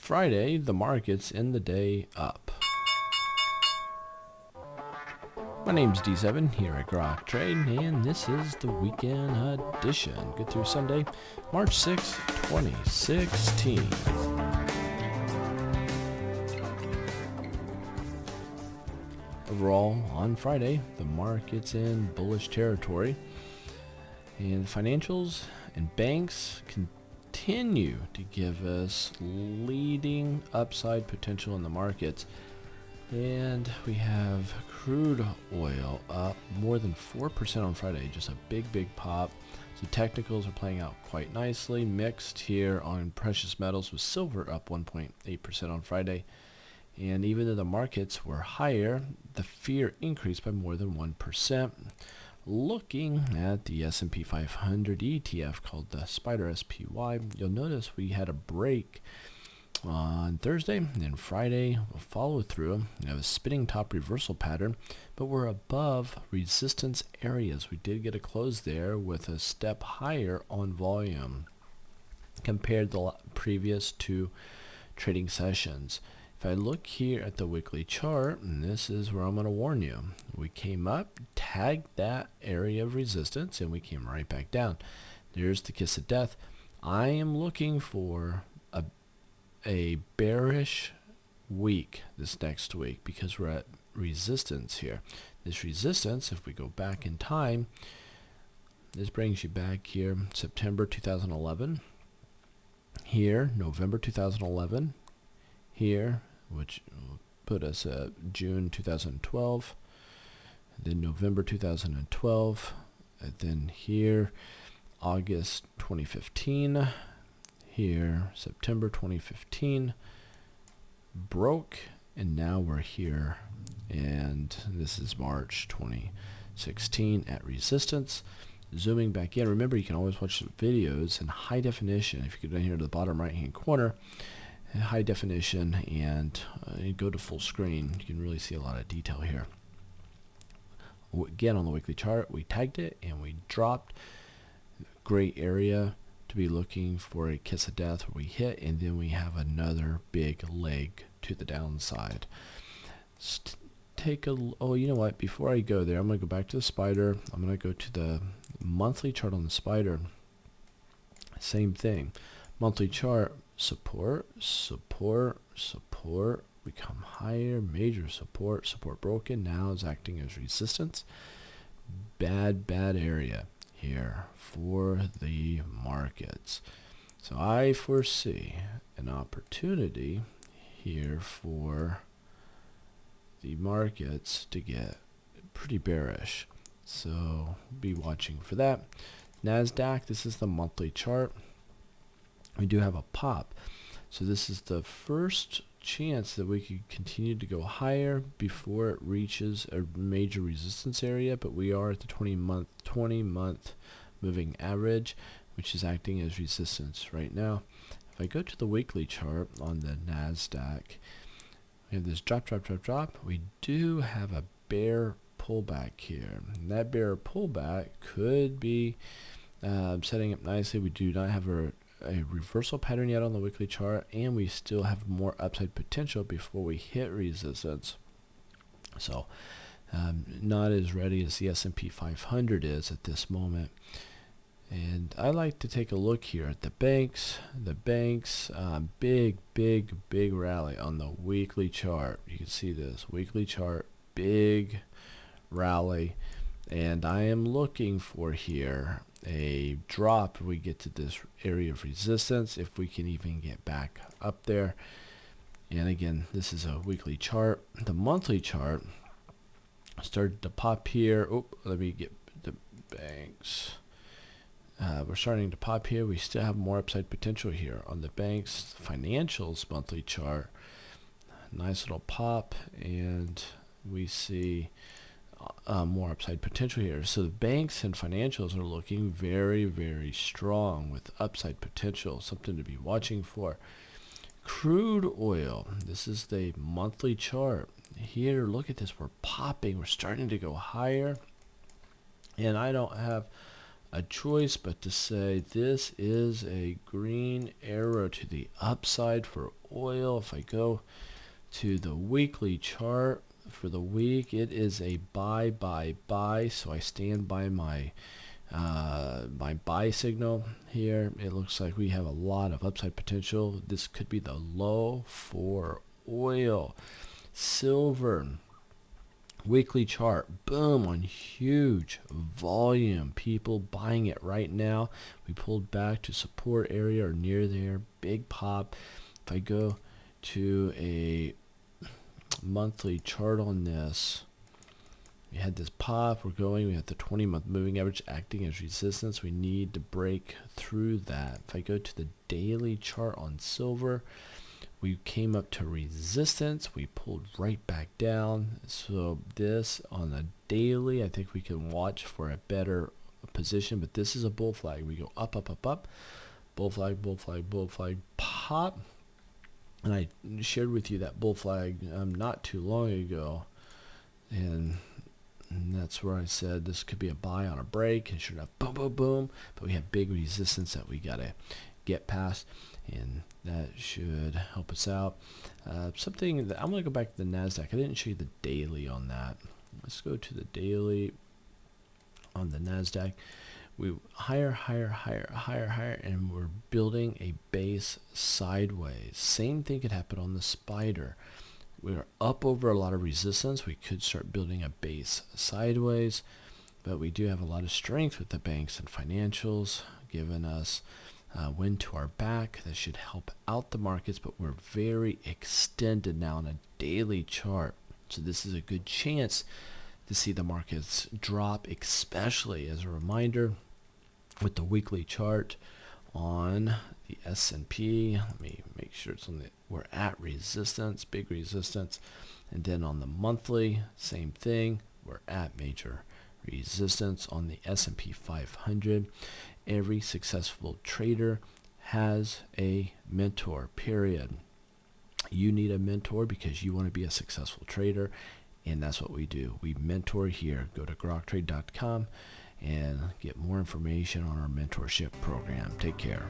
Friday, the markets end the day up. My name's D7 here at Grok Trade, and this is the weekend edition. Good through Sunday, March 6, 2016. Overall, on Friday, the market's in bullish territory, and financials and banks continue to give us leading upside potential in the markets. And we have crude oil up more than 4% on Friday, just a big pop. So technicals are playing out quite nicely, mixed here on precious metals, with silver up 1.8% on Friday. And even though the markets were higher, the fear increased by more than 1%. Looking at the S&P 500 ETF called the Spider SPY, you'll notice we had a break on Thursday, and Friday will follow through. We have a spinning top reversal pattern, but we're above resistance areas. We did get a close there with a step higher on volume compared to the previous two trading sessions. If I look here at the weekly chart, and this is where I'm going to warn you, we came up, tagged that area of resistance, and we came right back down. There's the kiss of death. I am looking for a bearish week this next week because we're at resistance here. This resistance, if we go back in time, this brings you back here September 2011, here November 2011, here, which will put us at June 2012, then November 2012, and then here August 2015, here September 2015, broke, and now we're here, and this is March 2016 at resistance. Zooming back in, remember you can always watch the videos in high definition. If you go down here to the bottom right hand corner, high definition, and you go to full screen, you can really see a lot of detail here. Again, on the weekly chart, we tagged it and we dropped. Great area to be looking for a kiss of death where we hit, and then we have another big leg to the downside. Oh, you know what, before I go there, I'm going to go back to the spider. I'm going to go to the monthly chart on the spider. Same thing, monthly chart, support, we come higher, major support broken, now is acting as resistance. Bad area here for the markets. So I foresee an opportunity here for the markets to get pretty bearish. So be watching for that. Nasdaq, this is the monthly chart. We do have a pop. So this is the first chance that we could continue to go higher before it reaches a major resistance area, but we are at the 20-month moving average, which is acting as resistance right now. If I go to the weekly chart on the Nasdaq, we have this drop. We do have a bear pullback here, and that bear pullback could be setting up nicely. We do not have a reversal pattern yet on the weekly chart, and we still have more upside potential before we hit resistance. So not as ready as the S&P 500 is at this moment. And I like to take a look here at the banks. The banks, big rally on the weekly chart. You can see this weekly chart, big rally, and I am looking for here a drop if we get to this area of resistance, if we can even get back up there. And again, this is a weekly chart. The monthly chart started to pop here. Let me get the banks. We're starting to pop here. We still have more upside potential here on the banks. Financials monthly chart, nice little pop, and we see more upside potential here. So the banks and financials are looking very strong with upside potential, something to be watching for. Crude oil, this is the monthly chart. Here, look at this, we're popping, we're starting to go higher, and I don't have a choice but to say this is a green arrow to the upside for oil. If I go to the weekly chart for the week, it is a buy. So I stand by my my buy signal here. It looks like we have a lot of upside potential. This could be the low for oil. Silver, weekly chart, boom, on huge volume. People buying it right now. We pulled back to support area or near there. Big pop. If I go to a monthly chart on this, we had this pop. We're going. We have the 20-month moving average acting as resistance. We need to break through that. If I go to the daily chart on silver, we came up to resistance. We pulled right back down. So this on the daily, I think we can watch for a better position. But this is a bull flag. We go up. Bull flag, pop. And I shared with you that bull flag not too long ago. And that's where I said this could be a buy on a break. And sure enough, boom. But we have big resistance that we got to get past. And that should help us out. Something that I'm going to go back to the Nasdaq. I didn't show you the daily on that. Let's go to the daily on the Nasdaq. We higher, and we're building a base sideways. Same thing could happen on the spider. We're up over a lot of resistance. We could start building a base sideways, but we do have a lot of strength with the banks and financials, giving us wind to our back. That should help out the markets, but we're very extended now on a daily chart. So this is a good chance to see the markets drop, especially as a reminder with the weekly chart on the S&P. Let me make sure it's on the, we're at resistance, big resistance. And then on the monthly, same thing. We're at major resistance on the S&P 500. Every successful trader has a mentor, period. You need a mentor because you want to be a successful trader, and that's what we do. We mentor here. Go to groktrade.com and get more information on our mentorship program. Take care.